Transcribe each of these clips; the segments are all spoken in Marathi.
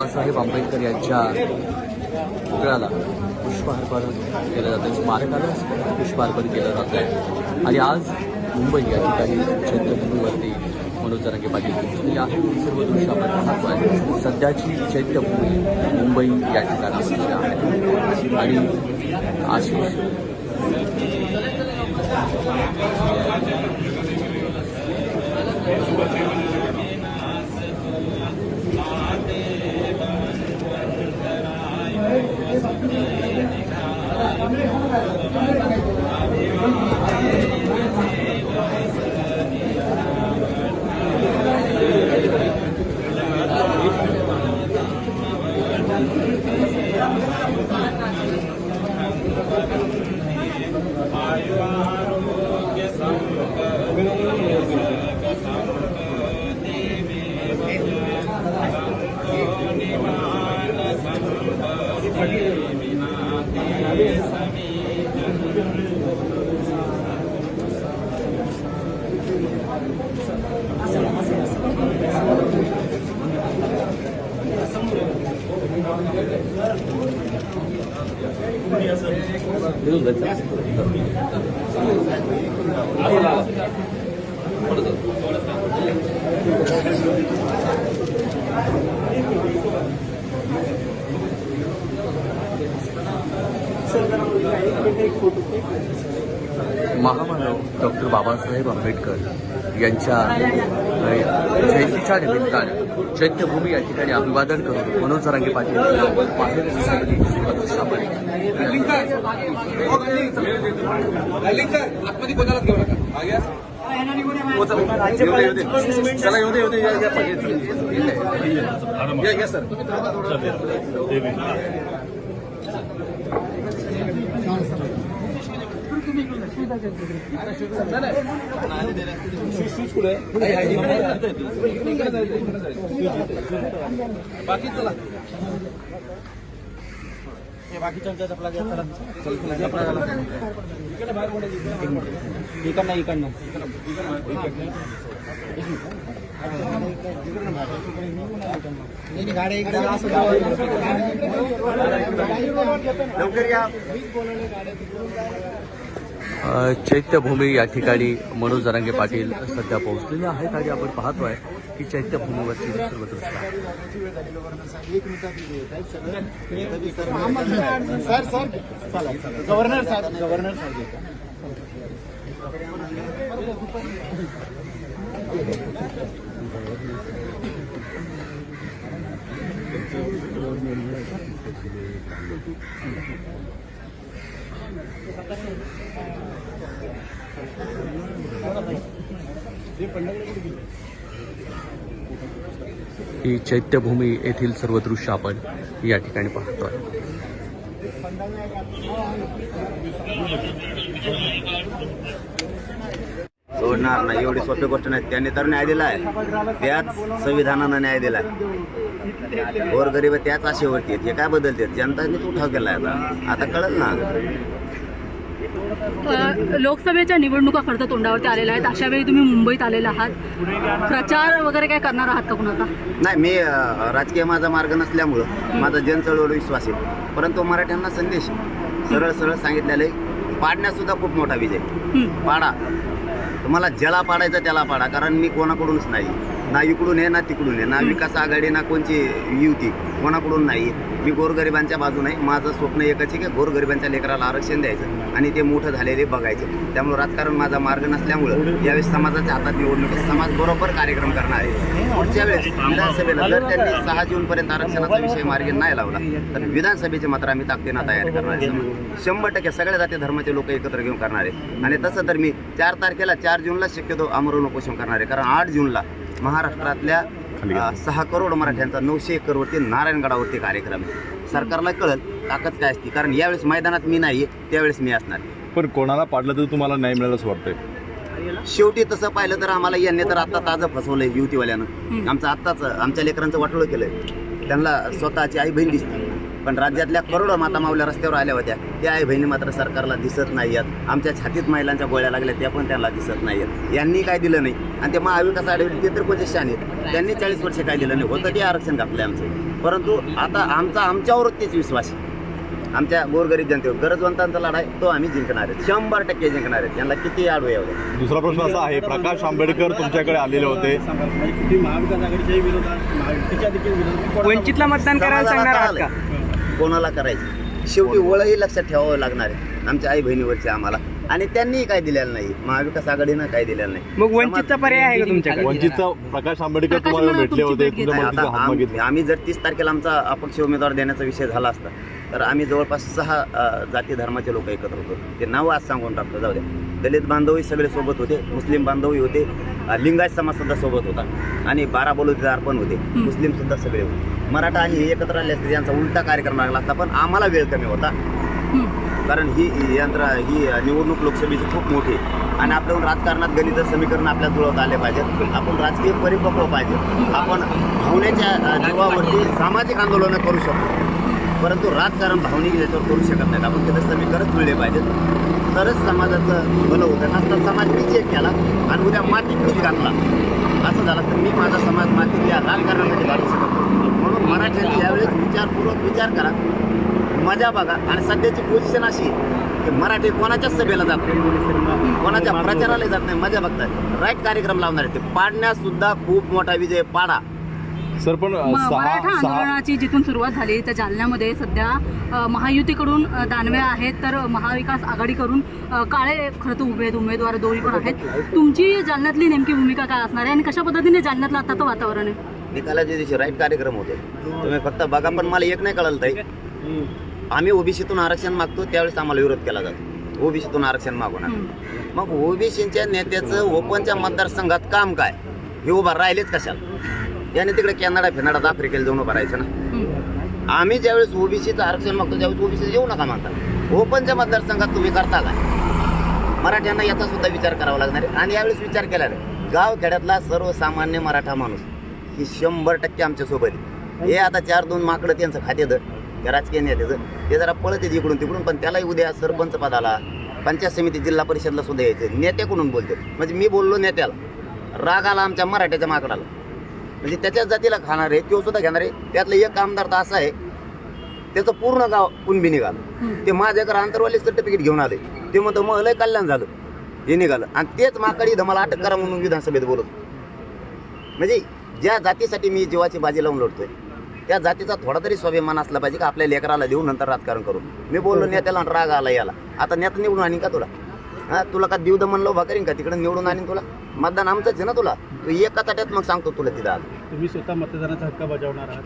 बाबासाहेब आंबेडकर यांच्या पुतळ्याला पुष्पहार केलं जातं, स्मारकाला पुष्पहार केलं जात आहे. आणि आज मुंबई या ठिकाणी चैत्यभूमीवरती मनोज जरांगे पाटील पोहोचलेले आहेत. सर्व दृश्य आपण पाहतो आहे. सध्याची चैत्यभूमी मुंबई या ठिकाणावरची आहे. आणि आशिष महामानव डॉक्टर बाबासाहेब आंबेडकर यांच्या जयंतीच्या निमित्तानं चैत्यभूमी या ठिकाणी अभिवादन करून मनोज जरांगे पाटील बाकी चला बाकी चर्चा आपला चला इकडनं इकडनं लवकर या. चैत्यभूमी या ठिकाणी मनोज जरांगे पाटील सध्या पोहोचलेले आहेत. आणि आपण पाहतोय की चैत्यभूमीवरती सर्व दृश्य गव्हर्नर साहेब ही चैत्यभूमी येथील सर्व दृश्य आपण या ठिकाणी पाहतोय. सोडणार नाही एवढी सोपी गोष्ट नाही. त्यांनी तर न्याय दिला आहे, त्याच संविधानानं न्याय दिला आहे. गोरगरीब त्याच आशेवरती आहेत. हे काय बदलते? जनताने तो उठाव केला आहे. आता कळलं ना. लोकसभेच्या निवडणुका खरं तर तोंडावरती आलेल्या आहेत. अशा वेळी तुम्ही मुंबईत आलेला आहात, प्रचार वगैरे काय करणार आहात का कुणाचा? नाही, मी राजकीय माझा मार्ग नसल्यामुळं माझा जनचळवळ विश्वास आहे. परंतु मराठ्यांना संदेश सरळ सरळ सांगितलेले पाडण्यात सुद्धा खूप मोठा विजय. पाडा, तुम्हाला ज्याला पाडायचं त्याला पाडा. कारण मी कोणाकडूनच नाही, ना इकडून आहे ना तिकडून आहे, ना विकास आघाडी ना कोणची युती, कोणाकडून नाही. मी गोरगरिबांच्या बाजूने आहे. माझं स्वप्न एकच आहे की गोरगरिबांच्या लेकराला आरक्षण द्यायचं आणि ते मोठं झालेले बघायचं. त्यामुळे राजकारण माझा मार्ग नसल्यामुळं यावेळेस समाजाच्या हातात निवडणूक, समाज बरोबर कार्यक्रम करणार आहे. पुढच्या वेळेस विधानसभेला जर त्यांनी 6 जूनपर्यंत आरक्षणाचा विषय मार्गी नाही लावला तर विधानसभेचे मात्र आम्ही ताकदीनं तयार करणार आहे. 100% सगळ्या जाती धर्माचे लोक एकत्र घेऊन करणार आहेत. आणि तसं तर मी 4 तारखेला 4 जूनला शक्यतो आमरण उपोषण करणार आहे. कारण 8 जूनला महाराष्ट्रातल्या 6 करोड मराठ्यांचा 900 एकरवरती नारायणगडावरती कार्यक्रम आहे. सरकारला कळत ताकद काय असते. कारण यावेळेस मैदानात मी नाही, त्यावेळेस मी असणार. पण कोणाला पाडलं तर तुम्हाला न्याय मिळालं असं वाटतंय? शेवटी तसं पाहिलं तर आम्हाला यांनी तर आता ताजं फसवलंय युतीवाल्यानं. आमचं आत्ताच आमच्या लेकरांचं वाटोळं केलंय. त्यांना स्वतःची आई बहीण दिसते, पण राज्यातल्या करोडो माता माऊल्या रस्त्यावर आल्या होत्या. त्या आई बहिणी मात्र सरकारला दिसत नाही आहेत. आमच्या छातीत महिलांच्या गोळ्या लागल्या त्या पण त्यांना दिसत नाही आहेत. यांनी काय दिलं नाही. आणि ते महाविकास आघाडी ते तर कोणते शान आहेत. त्यांनी 40 वर्ष काय दिलं नाही. होतं ते आरक्षण घातलंय आमचं. परंतु आता आमच्यावरतीच विश्वास आहे. आमच्या गोरगरीब जनतेवर गरजवंतांचा लढा आहे तो आम्ही जिंकणार आहे, 100% जिंकणार आहेत. यांना किती आडवे यावं. दुसरा प्रश्न असा आहे, प्रकाश आंबेडकर तुमच्याकडे आलेले होते. म्हणजे महाविकास आघाडीच्याही विरोधात महायुतीच्या देखील विरोधात वंचितला मतदान करायला सांगणार आहात का? कोणाला करायचं शेवटी ओळही लक्षात ठेवावं लागणार आहे आमच्या आई बहिणीवरचे आम्हाला, आणि त्यांनीही काय दिलेलं नाही, महाविकास आघाडीनं काय दिलेलं नाही. मग वंचितचा पर्याय आहे का तुमच्याकडे? वंचितचा प्रकाश आंबेडकर तुम्हाला भेटले होते, तुमच्या नाही, मदतीचा हात आता मागितला. आम्ही जर 30 तारखेला आमचा अपक्ष उमेदवार देण्याचा विषय झाला असता तर आम्ही जवळपास 6 जाती धर्माचे लोक एकत्र होतो. ते नाव आज सांगून टाकतो, जाऊ द्या. दलित बांधवही सगळे सोबत होते, मुस्लिम बांधवही होते, लिंगायत समाज सुद्धा सोबत होता, आणि 12 बलुतेदार पण होते, मुस्लिम सुद्धा सगळे होते. मराठा आणि हे एकत्र आले असते यांचा उलटा कार्यक्रम लागला असता, पण आम्हाला वेळ कमी होता. कारण ही निवडणूक लोकसभेची खूप मोठी आहे, आणि आपल्याहून राजकारणात गणित समीकरण आपल्या जुळवता आले पाहिजेत. आपण राजकीय परिपक्व पाहिजे. आपण भावनेच्या जीवावरती सामाजिक आंदोलनं करू शकतो, परंतु राजकारण भावनिक याच्यावर करू शकत नाहीत. आपण तिथं समीकरण जुळले पाहिजेत, तरच समाजाचं भलं होतं. नसता समाज मीच एक केला आणि उद्या मातीत मीच घातला असं झालं तर मी माझा समाज मातीत या राजकारणासाठी घालू शकत नाही. म्हणून मराठ्यांनी यावेळेस विचारपूर्वक विचार करा, मजा बघा. आणि सध्याची पोझिशन अशी की मराठी कोणाच्याच सभेला जात नाही, कोणाच्या प्रचाराला जात नाही, मजा बघतात. राईट कार्यक्रम लावणार आहे ते पाडण्यास सुद्धा खूप मोठा विजय पाडा. सर पण मराठा आंदोलनाची जिथून सुरुवात झाली त्या जालन्यामध्ये सध्या महायुतीकडून दानवे आहेत, तर महाविकास आघाडीकडून काळे खरं तर उभे आहेत, उमेदवार दोन्ही पण आहेत. तुमची जालन्यातली नेमकी भूमिका काय असणार आहे आणि कशा पद्धतीने जालन्यातलं आताचं वातावरण आहे? निकालाच्या दिवशी राईट कार्यक्रम होते, तुम्ही फक्त बघा. पण मला एक नाही कळलं ताई, आम्ही ओबीसीतून आरक्षण मागतो त्यावेळेस आम्हाला विरोध केला जातो. ओबीसीतून आरक्षण मागवणार, मग ओबीसीच्या नेत्याचं ओपनच्या मतदारसंघात काम काय? हे उभा राहिलेच कशाला? याने तिकडे कॅनडा फिनाडात आफ्रिकेला जाऊन उभं राहायचं ना. आम्ही ज्यावेळेस ओबीसीचं आरक्षण मागतो त्यावेळेस ओबीसी येऊ नका म्हणतात. ओपनच्या मतदारसंघात तुम्ही करता काय? मराठ्यांना याचा सुद्धा विचार करावा लागणार आहे, आणि यावेळेस विचार केला नाही. गाव खेड्यातला सर्वसामान्य मराठा माणूस ही 100% आमच्या सोबत आहे. हे आता 4-2 माकडं त्यांचं खातेतं त्या राजकीय नेत्याचं, ते जरा पळते इकडून तिकडून, पण त्यालाही उद्या सरपंच पदाला, पंचायत समिती, जिल्हा परिषदला सुद्धा यायचं. नेत्याकडून बोलते, म्हणजे मी बोललो नेत्याला, राग आला आमच्या मराठ्याच्या माकडाला, म्हणजे त्याच्याच जातीला खाणार आहे तो सुद्धा घेणार आहे. त्यातलं एक आमदार तर असा आहे त्याचं पूर्ण गाव कुणबी निघालं. ते माझ्याकडे आंतरवाली सर्टिफिकेट घेऊन आले, ते म्हणतो मग लय कल्याण झालं हे निघालं, आणि तेच माकडी इथं मला अटक करा म्हणून विधानसभेत बोलत. म्हणजे ज्या जातीसाठी मी जीवाची बाजी लावून लढतोय त्या जातीचा थोडा तरी स्वाभिमान असला पाहिजे का आपल्या लेकराला देऊन नंतर राजकारण करू. मी बोललो नेत्याला राग आला याला, आता नेता निवडून आणीन का तुला? तुला का देऊ दमन उभा करीन का? तिकडे निवडून आणीन तुला? मतदान आमचंच आहे ना तुला. तू एका ताट्यात मग सांगतो तुला तिथं आज तुम्ही स्वतः मतदानाचा हक्क बजावणार आहात.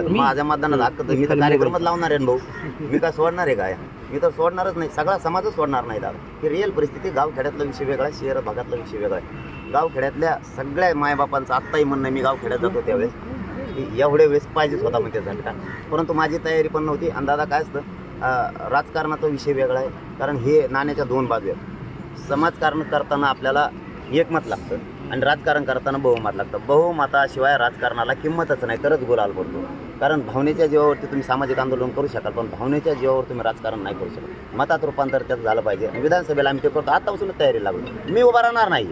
माझ्या मतदानाचा हक्क तर मी तर कार्यक्रमात लावणार आहे भाऊ. मी काय सोडणार आहे काय? मी तर सोडणारच नाही, सगळा समाजच सोडणार नाही दादा. ही रिअल परिस्थिती. गावखेड्यातला विषय वेगळा आहे, शहर भागातला विषय वेगळा आहे. गावखेड्यातल्या सगळ्या मायबापांचं आत्ताही म्हणणं, मी गावखेड्यात जातो त्यावेळेस की एवढे वेळेस पाहिजेच होता म्हणजे झटका, परंतु माझी तयारी पण नव्हती. आणि दादा काय असतं, राजकारणाचा विषय वेगळा आहे, कारण हे नाण्याच्या 2 बाजू आहेत. समाजकारण करताना आपल्याला एकमत लागतं आणि राजकारण करताना बहुमत लागतं. बहुमताशिवाय राजकारणाला किंमतच नाही, तरच गुलाल पडतो. कारण भावनेच्या जीवावरती तुम्ही सामाजिक आंदोलन करू शकाल, पण भावनेच्या जीवावर तुम्ही राजकारण नाही करू शकत. मतात रूपांतर त्याचं झालं पाहिजे. विधानसभेला आम्ही ते करतो, आतापासूनच तयारी लागलो. मी उभा राहणार नाही,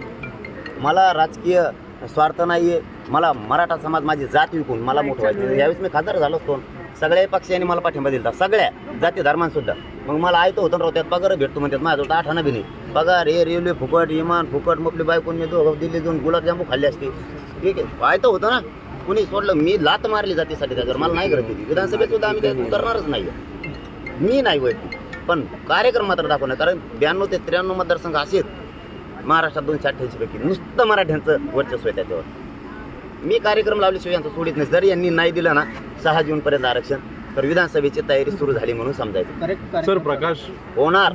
मला राजकीय स्वार्थ नाही आहे. मला मराठा समाज, माझी जात विकून मला मोठं व्हायचं. यावेळेस मी खासदार झालो असतो, सगळ्या पक्षांनी मला पाठिंबा दिला, सगळ्या जाती धर्मांसुद्धा. मग मला आयतं होतं राव, त्यात पगार भेटतो म्हणतात. माझ्याजवळ 8 आणा बी नाही पगार. हे रेल्वे फुकट, विमान फुकट, मपली बायकोन मी दिल्ली जाऊन गुलाबजामू खाल्ले असते. ठीक आहे, आयतं होतं ना, कुणी सोडलं. मी लात मारली जातीसाठी, त्याच्यावर मला नाही करत होती. विधानसभेत सुद्धा आम्ही त्यात उतरणारच नाही, मी नाही वैयक्तिक, पण कार्यक्रम मात्र दाखवणार. कारण 92 ते 93 मतदारसंघ असेच महाराष्ट्रात 288 पैकी नुसतं मराठ्यांचं वर्चस्व आहे त्याच्यावर. मी कार्यक्रम लावल्याशिवाय यांचं सोडित नाही. जर यांनी नाही दिलं ना 6 जूनपर्यंत आरक्षण, तर विधानसभेची तयारी सुरू झाली म्हणून समजायचं. सर प्रकाश होणार.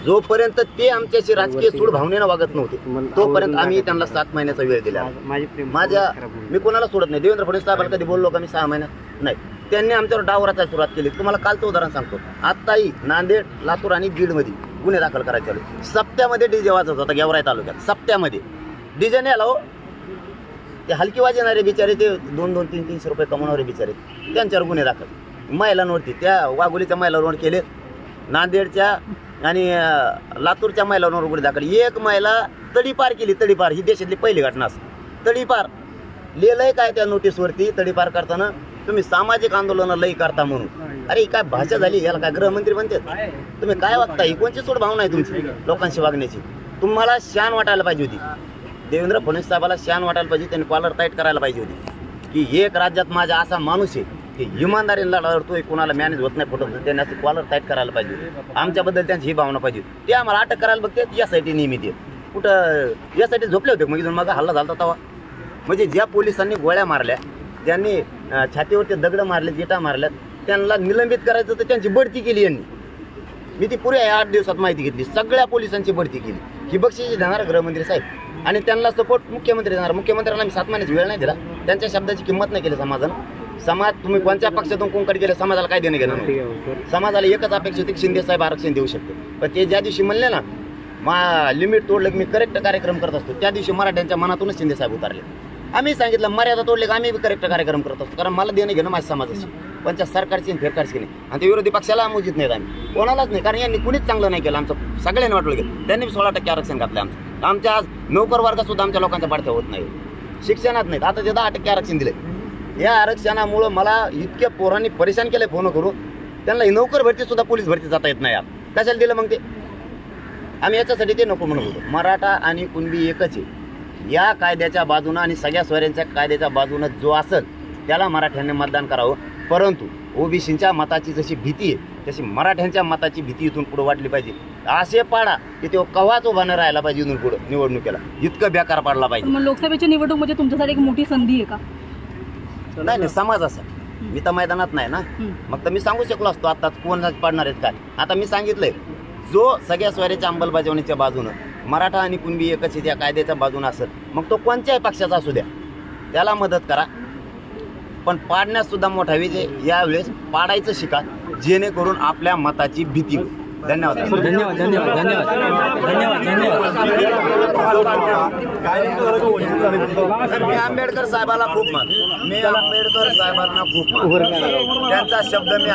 जोपर्यंत ते आमच्याशी राजकीय सूड भावनेनं वागत नव्हते तोपर्यंत आम्ही त्यांना 7 महिन्याचा वेळ दिला. मी कोणाला सोडत नाही. देवेंद्र फडणवीस साहेबांना कधी बोललो का मी 6 महिन्यात? नाही. त्यांनी आमच्यावर डावराचा सुरुवात केली. तुम्हाला कालचं उदाहरण सांगतो. आत्ताही नांदेड, लातूर आणि बीडमध्ये गुन्हे दाखल करायचे आले. सप्त्यामध्ये डीजे वाजत होता गेवराई तालुक्यात. सप्त्यामध्ये डीजे नाही आला हो. ते हलकी वाजणारे बिचारे, ते 200-300 रुपये कमवणारे बिचारे, त्यांच्यावर गुन्हे दाखल. महिलांवरती, त्या वाघोलीच्या महिलांवर केले, नांदेडच्या आणि लातूरच्या महिलांवर गुन्हे दाखल. एक महिला तडीपार केली. तडीपार ही देशातली पहिली घटना असते. तडीपार लिहिलंय काय त्या नोटीसवरती तडीपार करताना तुम्ही सामाजिक आंदोलन लई करता म्हणून. अरे ही काय भाषा झाली, याला काय गृहमंत्री म्हणतात? तुम्ही काय वागता? ही कोणची सोड भावना आहे तुमची लोकांशी वागण्याची? तुम्हाला शान वाटायला पाहिजे होती. देवेंद्र फडणवीस साहेबाला शान वाटायला पाहिजे, त्यांनी कॉलर टाईट करायला पाहिजे होती की एक राज्यात माझा असा माणूस आहे की इमानदारीला लढतोय, कोणाला मॅनेज होत नाही फुटत, त्यांनी असं कॉलर टाईट करायला पाहिजे होती. आमच्याबद्दल त्यांची ही भावना पाहिजे होती. ते आम्हाला अटक करायला बघतात यासाठी नियमित आहेत. कुठं यासाठी झोपले होते मग इथून मग हल्ला झाला तेव्हा? म्हणजे ज्या पोलिसांनी गोळ्या मारल्या, ज्यांनी छातीवरती दगड मारले, जिटा मारल्या, त्यांना निलंबित करायचं तर त्यांची बढती केली यांनी. मी ती पुऱ्या 8 दिवसात माहिती घेतली. सगळ्या पोलिसांची बढती केली. ही बक्षीस देणार गृहमंत्री साहेब आणि त्यांना सपोर्ट मुख्यमंत्री देणार. मुख्यमंत्र्यांना मी 7 महिन्याची वेळ नाही दिला. त्यांच्या शब्दाची किंमत नाही केली समाजानं. समाज तुम्ही कोणत्या पक्षातून कोणकडे गेले, समाजाला काय देणं घेणं नाही. समाजाला एकच अपेक्षा होती की शिंदे साहेब आरक्षण देऊ शकते. पण ते ज्या दिवशी म्हणले ना लिमिट तोडलं की मी करेक्ट कार्यक्रम करत असतो, त्या दिवशी मराठ्यांच्या मनातूनच शिंदे साहेब उतारले. आम्ही सांगितलं मर्यादा तोडले की आम्ही करेक्ट कार्यक्रम करत असतो, कारण मला देणं घेणं माझ्या समाजाशी, पण त्या सरकारची आणि फेरकारची नाही. आणि ते विरोधी पक्षाला मोजित नाहीत आम्ही, कोणालाच नाही, कारण यांनी कुणीच चांगलं नाही केलं. आमचं सगळ्यांनी वाटलं गेलं. त्यांनी 16% आरक्षण घातलं आमचं. आमच्या आज नोकर वर्गात सुद्धा आमच्या लोकांच्या पाडत्या होत नाही, शिक्षणात नाहीत. आता ते 10% आरक्षण दिले. या आरक्षणामुळं मला इतक्या पोरांनी परेशान केले फोन करून. त्यांना नोकर भरती सुद्धा पोलीस भरती जाता येत नाही. यार कशाला दिलं मग ते? आम्ही याच्यासाठी ते नको म्हणत होतो. मराठा आणि कुणबी एकच आहे. या कायद्याच्या बाजूनं आणि सगळ्या सोयऱ्यांच्या कायद्याच्या बाजूनं जो असेल त्याला मराठ्यांनी मतदान करावं. परंतु ओबीसींच्या मताची जशी भीती आहे तशी मराठ्यांच्या मताची भीती इथून पुढे वाढली पाहिजे. असे पाडा की तो कव्हाच उभा न राहायला पाहिजे इथून पुढे निवडणुकीला, इतकं बेकार पाडला पाहिजे. मग लोकसभेची निवडणूक म्हणजे तुमच्यासाठी एक मोठी संधी आहे का? नाही समाज असा. मी तर मैदानात नाही ना, मग तर मी सांगू शकलो असतो आताच कोण पाडणार आहेत काय. आता मी सांगितलंय, जो सगळ्या सोयऱ्याच्या अंमलबजावणीच्या बाजूनं मराठा आणि कुणबी एकच त्या कायद्याच्या बाजूनं असेल, मग तो कोणत्याही पक्षाचा असू द्या, त्याला मदत करा. पण पाडण्यात सुद्धा मोठा विजय यावेळेस पाडायचं शिका, जेणेकरून आपल्या मताची भीती होईल. धन्यवाद. धन्यवाद धन्यवाद धन्यवाद धन्यवाद धन्यवाद. मी आंबेडकर साहेबाला खूप मान, मी आंबेडकर साहेबांना खूप मान. त्यांचा शब्द मी